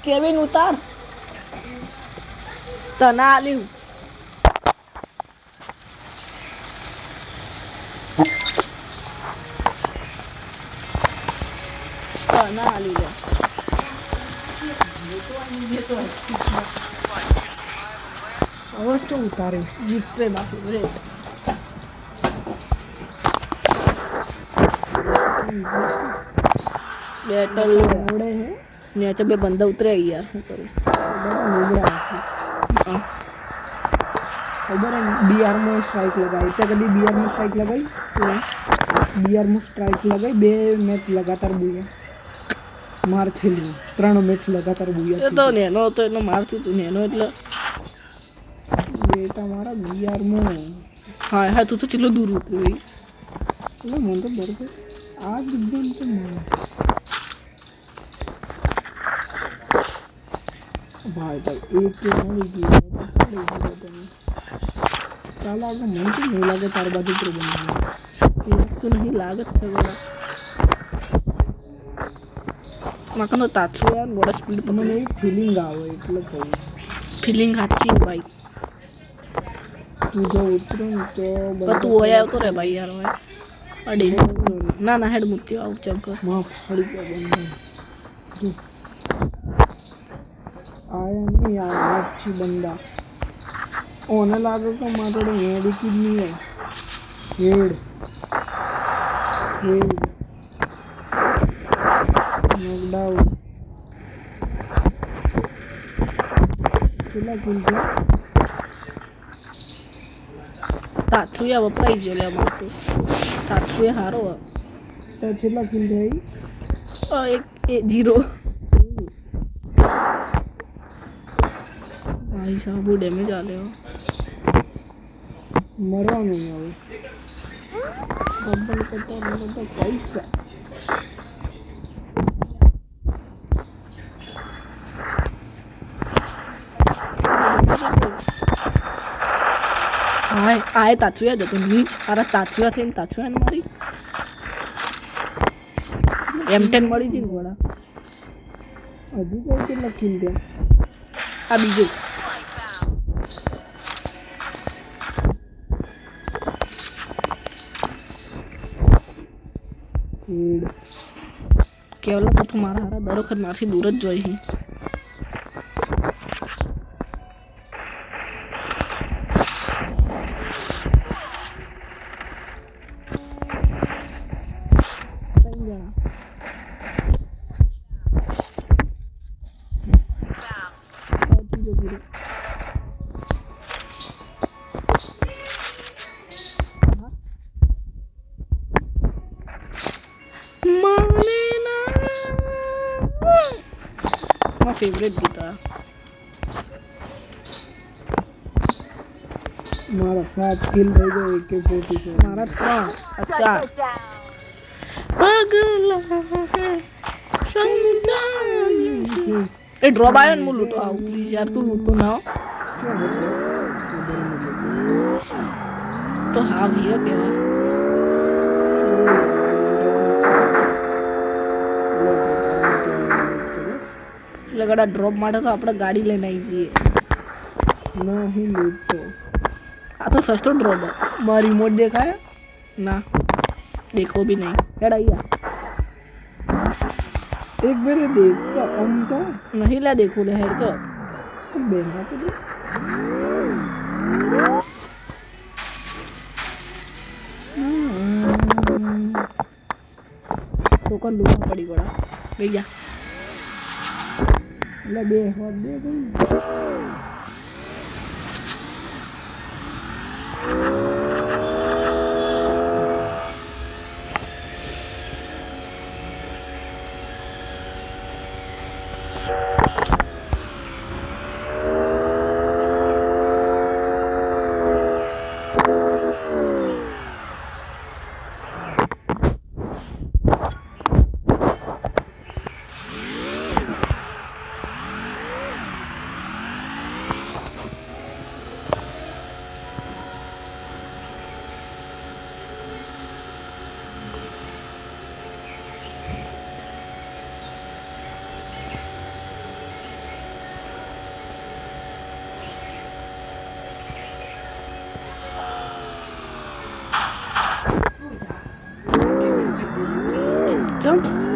Kevin ઉતાર તના આલ્યું તના આલ્યું લે હવે તો ઉતારે જીતરે બાકી રે બેટર આવડે હે नीचे बे बंदा उतरे यार શું કરું બધા લુગડા હશે ખબર હે બીઆર માં સ્ટ્રાઇક લગાવી તે કદી બીઆર માં સ્ટ્રાઇક લગાવી બીઆર માં સ્ટ્રાઇક લગાવી બે મેચ લગાતાર બુયા માર ખેલી 3 મેચ લગાતાર બુયા એ તો નેનો તો એનો મારતું તું નેનો એટલે બેટા મારા બીઆર માં હા હા તું તો ચલો દૂર ઉતરી એટલે મને તો બરોબર આ દિગ્ગન તો મને भाई एक के नहीं गया चल आगे मन तो नहीं लगे तार बाजू पर बंदा तो नहीं लागत है बड़ा मकनो तात्सुयान बड़ा स्पीड पर મને એક ફીલિંગ આવે એટલે કહું फीलिंग आती है भाई તું જો ઉતરો ને તો पर तू आया तो रे भाई यार मैं अड़ी ना ना हेड मुत्ती आउ चक माफ खड़ी के बंदा आया नहीं यार अच्छी बंदा ओने लागे को मातोड़े हेड की नहीं है हेड हेड नॉकडाउन કેટલા કિલ છે તાત્સુયા વપરાઈ ગયો લે અમાર તો તાત્સુયા હારો તો કેટલા કિલ થઈ એક 0 भाई साहब वो डैमेज आ रहे हो મરવાનું હવે ડબલ કરતા મને તો પૈસા आए आए तात्सुया जतो नीच अरे तात्सुया थी तात्सुया ने मारी M10 મળી જી ને ઘોડા હજુ તો કેટલા કિલ છે આ બીજું કેવલ તો તમારા હારા દર વખત મારથી દૂર જ જોઈ હી फेवरेट गीता મારા 7 કિલ થઈ ગયો AK47 મારા 3 अच्छा પગલા સમુદ્ર એ ડ્રોપ આયો ને હું લૂટો આવું પ્લીઝ યાર તું લૂટો ના તો હા ભૈया કેવા લગડા ડ્રોપ માટે તો આપણે ગાડી લઈને આવી જઈએ નહીં લૂટતો આ તો સસ્તો ડ્રોપ है મારા રિમોટ દેખાય ना देखो भी नहीं हेड आइया एक बार देख का हम तो नहीं ला देखो ले हेड का बेहा तो दे तो कौन लूटा पड़ी बड़ा भैया ले बे हाथ दे भाई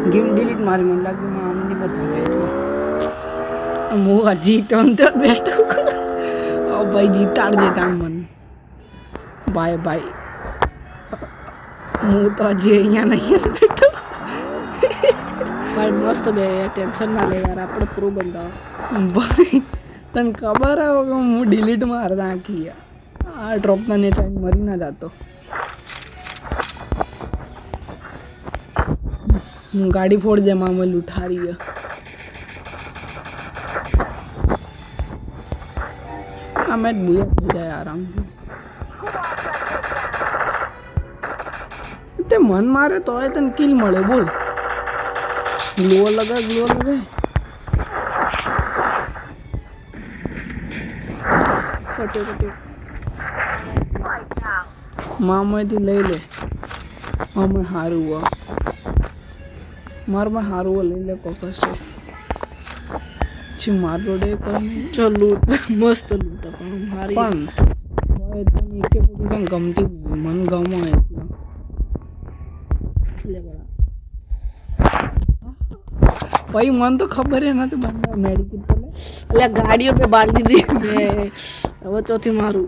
गेम डिलीट मारी मन लागे मैं आम नहीं बताया એટલે હું હજી તો અંદર બેઠો ભાઈ જીતાડ દેતા મન બાય બાય હું તો હજી અહીંયા નહીં બેઠો ભાઈ મસ્ત બે ટેન્શન ના લે યાર આપણે પ્રો બંધા ભાઈ તને ખબર હે કે હું ડિલીટ માર નાખી આ ડ્રોપના નેચર મરી ના જાતો गाड़ी फोड़ दे मामा लुठा रही है मैं बुआ हो जाए आराम से मन मारे तो है तन किल मळे बोल ग्लो लगा कटे मामा थी लई ले मामा हारू हुआ मार में हारू ले ले फोकस से ची मार रोडे पण चल लूट मस्त लूट पण हारी पण भाई तन एके पोजीशन गमती मन गमो है ले बड़ा भाई मन तो खबर है ना तो बंदा मेडिकेट तो ले अल्या गाड़ियों पे बांध दी अब चौथी मारू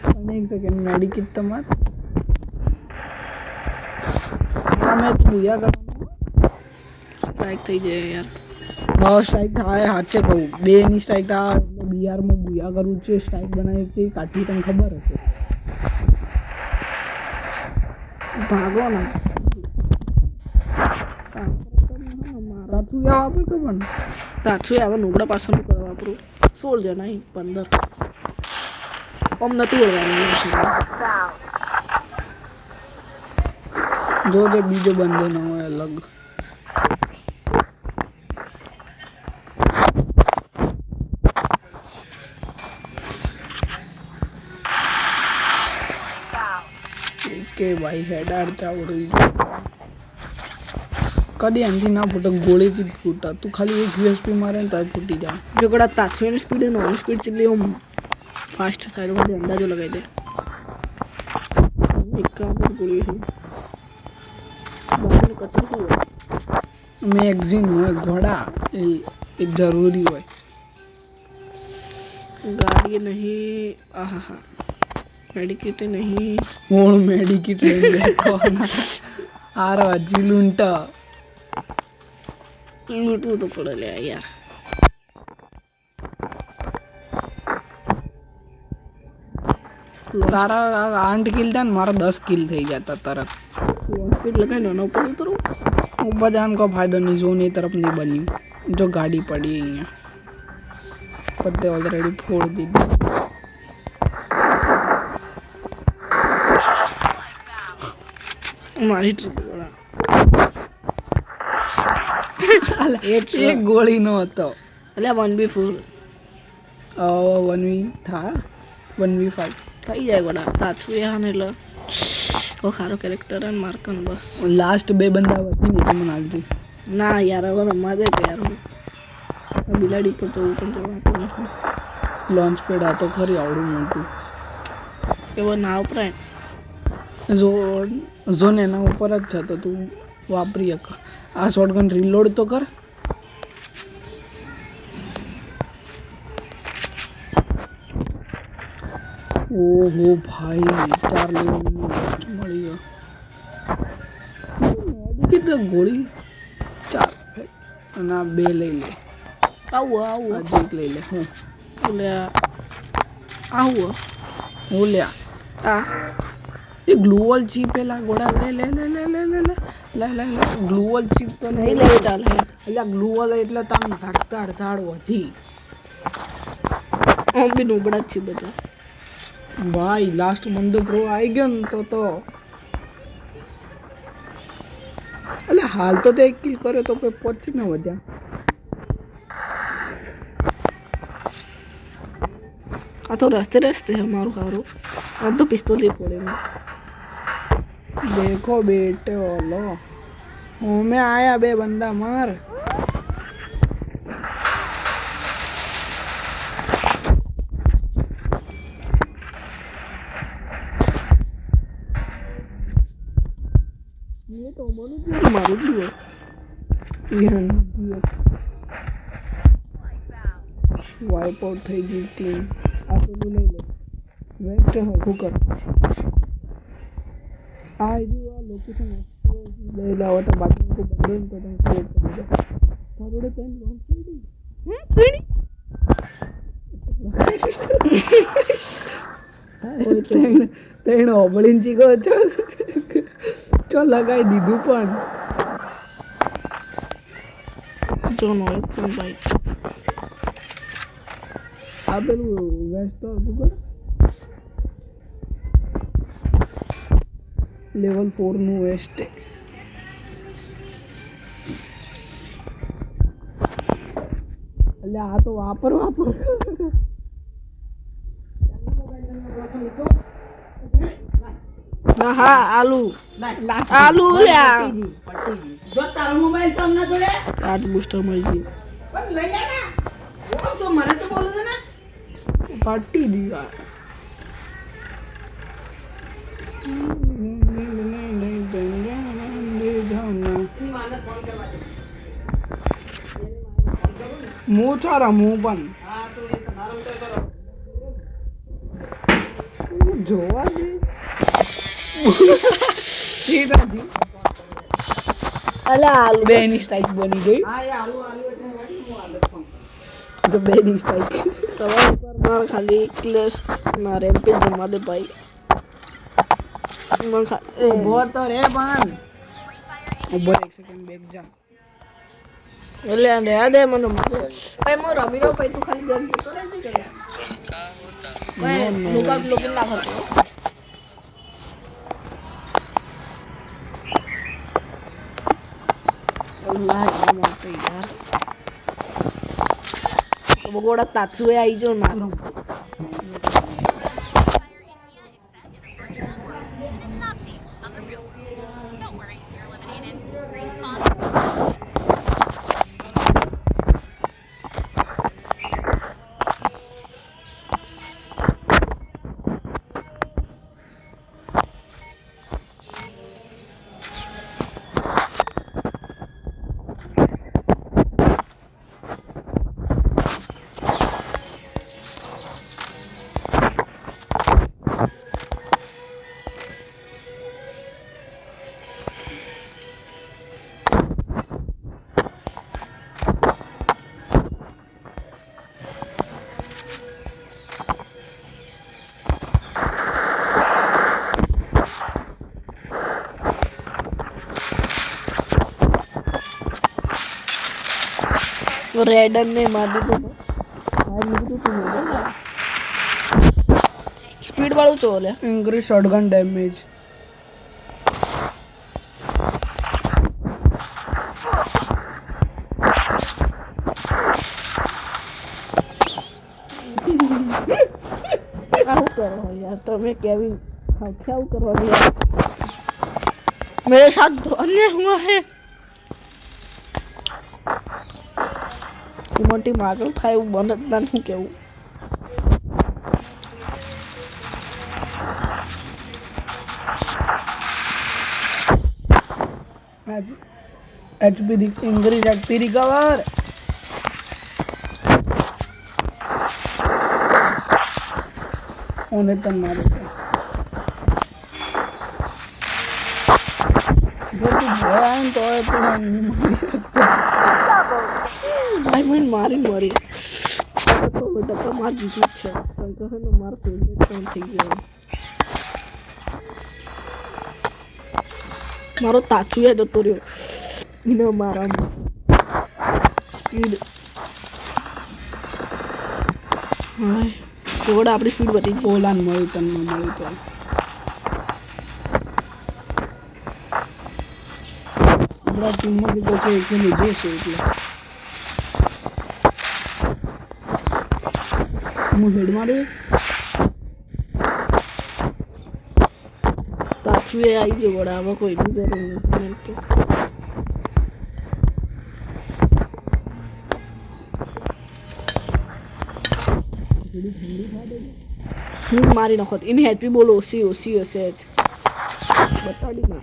पण एक सेकंड मेडिकेट तो मत हां मैं बुया कर स्ट्राइक થઈ જાય યાર હા સ્ટ્રાઇક થાય સાચે કહું બે ની સ્ટ્રાઇક થાય એટલે બીઆર માં બુયા કરું છે સ્ટ્રાઇક બનાવી કે કાઠી તને ખબર હશે ભાગો ના રાતું યા વાપર કે પણ રાતું આવે નુગડા પાછળનું કરવા વાપરું 16 જણા નહીં 15 ઓમ નતું વળવાનું જો જે બીજો બંદો ન હોય અલગ के भाई हेड आड़ता उड़ी कदी एमजी ना फूटा गोली थी फूटा तू खाली एक यूएसपी मारे तो फूटी जा जोगड़ा ताछवेन स्पीड है नॉन स्पीड चली हम फास्ट साइड में अंदाजो लगाई दे इक्का पर गोली है बाहर कचरा हुआ मैगजीन हो घोड़ा एक जरूरी हो गाड़ी नहीं आहा मेडिकेट नहीं और मेडिकेट देखो ना आ रहा जिलुंटा लूटू तो पड़ ले यार तारा 8 किल था मारा 10 किल થઈ जाता तरफ स्पीड लगाई ना ऊपर उतरो ऊपर जान को फायदा नहीं जोन की तरफ नहीं बनी जो गाड़ी पड़ी है यहाँ पत्ते ऑलरेडी फोड़ दी मारी ट्रिप वाला एक गोली नो હતો એટલે 1v4 1v था 1v5 થઈ જાય બડા તાછું યાને એટલે ઓ ખારો કેરેક્ટર અને માર્કન બસ લાસ્ટ બે બંદા હતી ને તો મને આલજી ના યાર હવે રમવા દે કે યાર બિલાડી પર તો ઉપર જવાતું નથી લોન્ચ પેડ આ તો ખરી આવડું મોટું એવો ના ઉપરાય ઝોન એના ઉપર જ છે તો તું વાપરી શક આ શોટગન રીલોડ તો કર ઓહો ભાઈ 4 લેવલ મળી ગયો કેટલા ગોળી 4 અને 2 લઈ લે આવો હજી એક લઈ લે હું ઓલે આવો ઓલ્યા આ ये ग्लूवल चिप पेला गोड़ा ले ले ले ले ले ले ले ले ले ले ग्लूवल चिप तो नहीं ले चाल है એટલે ગ્લૂવલ એટલે તમ ધડધડ ધડ વધી ઓમ બી નુબડા છે બધા ભાઈ લાસ્ટ બંદો પ્રો આવી ગયો ને તો એટલે હાલ તો તે 1 કિલ કર્યો તો કોઈ પહોંચી ન વધ્યા આ તો રસ્તે है हमारो खारो अब तो पिस्तौल ही पड़ेगा देखो बेटे लो मैं आया बे बंदा मार ये तो मारू जी है વાઇપ આઉટ થઈ ગઈ ટીમ. આ પેલું લઈ લે વેસ્ટ હકું કર આ લોકેશન લઈ લાવો તો બાકી को बंदे तो तुम क्रिएट कर दो थोड़े टाइम लॉन्च कर दी તેણ ઓબળીન ચીકો ચો લગાઈ દીધું પણ જો નો એકદમ ભાઈ આ પેલું વેસ્ટ ગૂગલ લેવલ 4 નું વેસ્ટ એટલે આ તો વાપર ના હા આલુ લ્યા જો તારો મોબાઈલ તો ના જોડે ચાર્જ બૂસ્ટર મળી ગઈ પણ લઈ લે ને તો મને તો બોલો ને પાર્ટી દીવા मुँह चारा मुँह बन जोवा जी अरे आलू बेनी स्ट्राइक बनी गई तो बेनी स्ट्राइक सवाल पर मार खाली क्लेस ना रैम्पेज जमा दे भाई बहुत तो रे बन ऊपर एक सेकंड बैक जा એટલે રહ્યા દે મને ભાઈ મો રમીનો ભાઈ તું ખાલી ગેમ તો રહેજે કે ભાઈ લોકા લોગિન ના કરતો અલ્લાહ માતે યાર તો બગોડા તાછુએ આવી જો મારો रेडन ने मार दी तो भाई मुझे तो ना स्पीड वालों चोल है इंक्रीज शॉटगन डैमेज क्या करो यार तो मैं केविन क्या करो यार मेरे साथ तो अन्याय हुआ है મોટી માગલ થાય એવું બને જ ના શું કેવું એચપી ઇંગ્રીજ એચપી રિકવર ઓને તન મારે જો તું ભયાન તો તું भाई मैं मारी तो बेटा मार जीती છે શંકર ને માર ફેવરેટ કામ થઈ ગયો મારો તાચુએ જતો રહ્યો ઇને મારા સ્પીડ હાય જોડ આપણી સ્પીડ વધી ગઈ ઓલાન મળી તને મળી તો આપણા ટીમમાં બી કોઈ એક લીધો છે એટલે हेड मारे ताचुए आई जो बड़ा वो कोई नहीं करेंगे तो मारी ना खुद इन हेड पे बोलो ओसी ओसी ओसी बता दी ना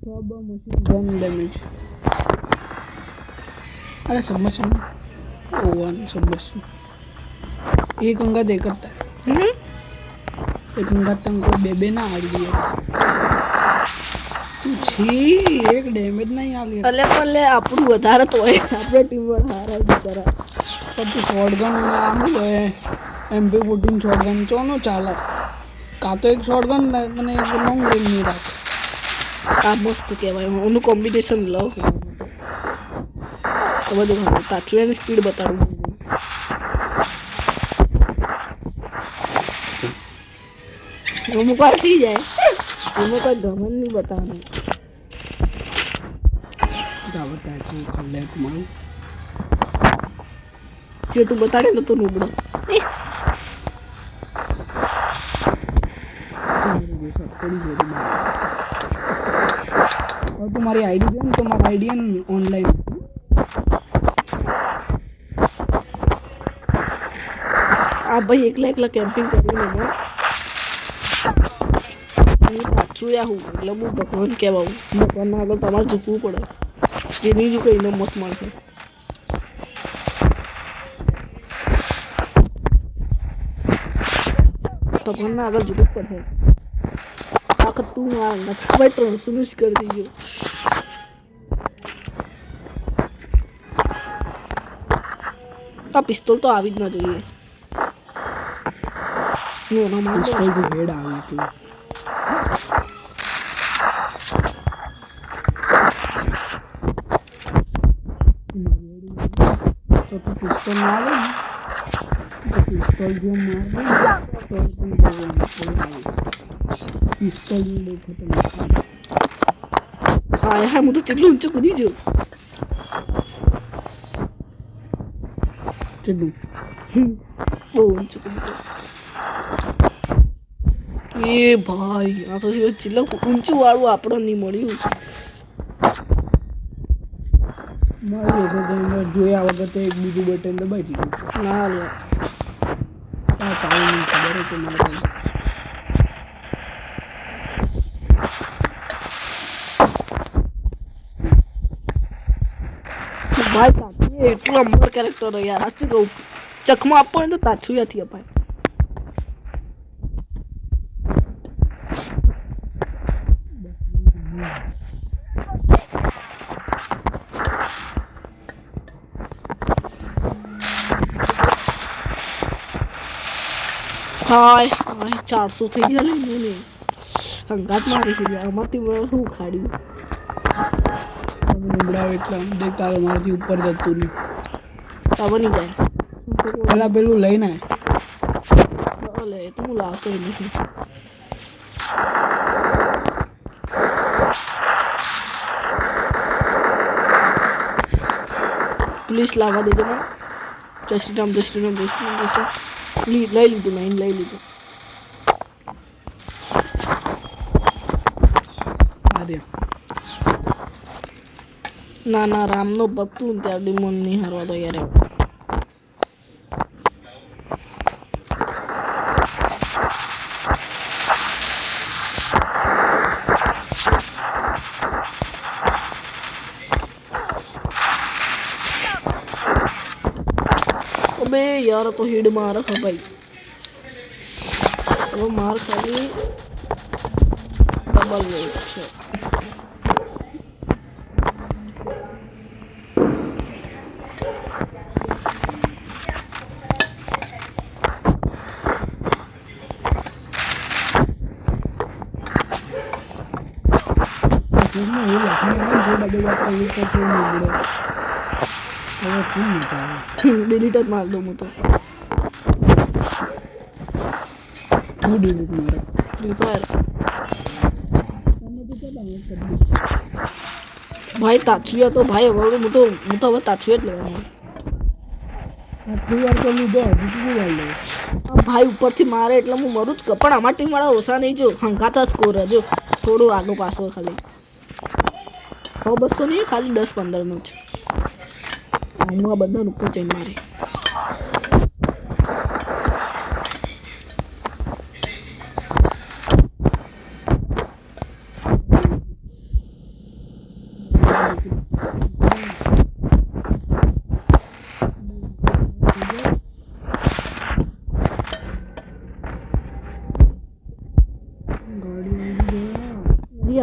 सब मशीन गन डैमेज। अरे सब मशीन वन सब मशीन एक अंगा देखता है एक अंगा तंग को बेबे ना आ रही है छी एक डैमेज नहीं आ लिया અલે પણ લે આપણું વધારે તો હોય આપણે ટીમ પર હારા બિચારા पर तू शॉटगन में आ है MP14 शॉटगन चोनो चाला का तो एक शॉटगन ने एक लॉन्ग रेंज में रख આ મસ્ત કહેવાય ઓનું કોમ્બિનેશન લવ તો બધું ખાવું તાચું એની સ્પીડ બતાડું અમુક વાર થઈ જાય એમાં કોઈ ગમન નહીં બતાવવાનું क्या बताए तू लेट मारू જો તું બતાડે ને તો નુબડો और तुम्हारी आईडी जो है ना तुम्हारा आईडी है ऑनलाइन આ ભાઈ એકલા એકલા કેમ્પિંગ કરીને ને હું પાછું આવું એટલે હું ભગવાન કહેવાઉં ભગવાનના આગળ તમારે ઝૂકવું પડે જેની જ કહીને મોત મળશે ભગવાનના આગળ ઝૂકવું પડશે આખત તું આ નથી ભાઈ 300 મિસ કરી દીજો આ પિસ્તોલ તો આવી જ ન જોઈએ નો માર पिस्टल जो हेड आ गई थी तो तू पिस्टल मार ले तो पिस्टल जो मार दे तो तुम पिस्टल में देखो तो હાય હાય હું તો કેટલું ઊંચું કૂદી ગયો चलो બહુ ઊંચું કૂદી ગયો એ ભાઈ આ તો છેલ્લે ઊંચું વાળું આપણો નહીં મળ્યું મારી અંદર જોયા વગર તો એક બીજું બટન દબાઈ દીધું ના લે આ કાઈ નહીં ખબર કે મને ભાઈ તાચું એટલું અમર કેરેક્ટર યાર સાચું કહું ચકમો આપવો હોય તો તાચું યાથી અપાય હાય હાય 400 થઈ ગયા લઈને ને હંગાત મારી છે આમાંથી હું ખાડી નબળાવ એટલે દેખતા મારાથી ઉપર જતું રહ્યું તા બની જાય પેલા પેલું લઈને ઓલે તો હું લાવતો નથી પ્લીઝ લાવવા દેજો મને જય શ્રી રામ જય શ્રી રામ જય શ્રી રામ જય શ્રી રામ લઈ લીધું મેં લઈ લીધું અરે ના ના રામનો ભક્ત હું ત્યાં ડિમોન નહીં હારવા દો યાર अबे यार तो हेड मार रखा भाई वो मार खाली डबल वेट છે डिलीट मार दो मैं तो હું ડિલીટ મારે फ्री फायर भाई ताछुया तो भाई હવે હું તો હવે તાછુયા જ લેવાનો ફ્રી વાર તો લીધો બીજું શું લઈ લે આ ભાઈ ઉપરથી મારે એટલે હું મરું જ પણ આમાં ટીમ વાળા ઓછા નહીં જો હંકાતા સ્કોર જો થોડું આગળ પાછળ ખાલી 100-200 નહીં ખાલી 10-15 નું છે હું આ બધાનું ઉપર જઈને મારી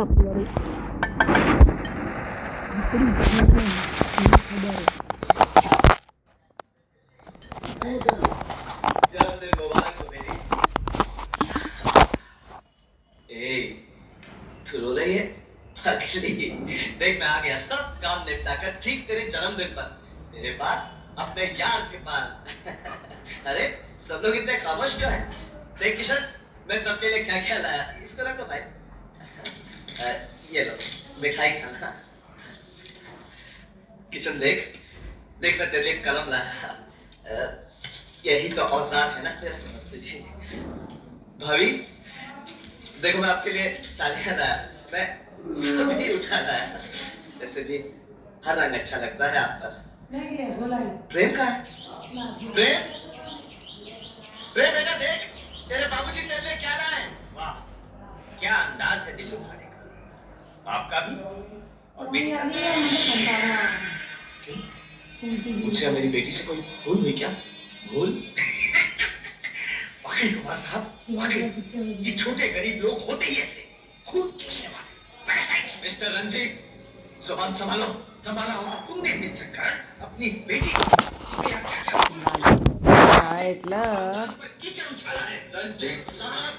આપી વાળી આપણી છે ને, એને ખબર હે. जन्मदिन मुबारक हो मेरी। ए, तू रो रही है? अगली, देख मैं आ गया सब काम निपटा कर ठीक तेरे जन्मदिन पर तेरे पास अपने यार के पास। अरे सब लोग इतने खामोश क्यों हैं? देख किशन, मैं सबके लिए क्या क्या लाया, इसको रखो भाई। ये लो मिठाई खाना। किशन देख देख मैं तेरे लिए कलम लाया। यही तो औजार है ना तेरा। नमस्ते जी भाभी, देखो मैं आपके लिए साड़ियाँ लाया, मैं सभी उठा लाया। वैसे भी हर रंग अच्छा लगता है आप पर। प्रेम का है? प्रेम प्रेम बेटा देख तेरे बाबूजी तेरे लिए क्या लाए। वाह क्या अंदाज है दिल लुभाने का, बाप का भी और बेटी का भी। क्यों? मुझसे और मेरी बेटी से कोई भूल हुई क्या? भूल? वाकई कुमार साहब, वाकई ये छोटे गरीब लोग होते ही ऐसे खून चूसने वाले। मिस्टर रंजीत, जुबान संभालो संभालो। तुमने मिस्टर करण अपनी इस बेटी को मेरा क्या એટલે कीचड़ उछाला है। रंजीत साहब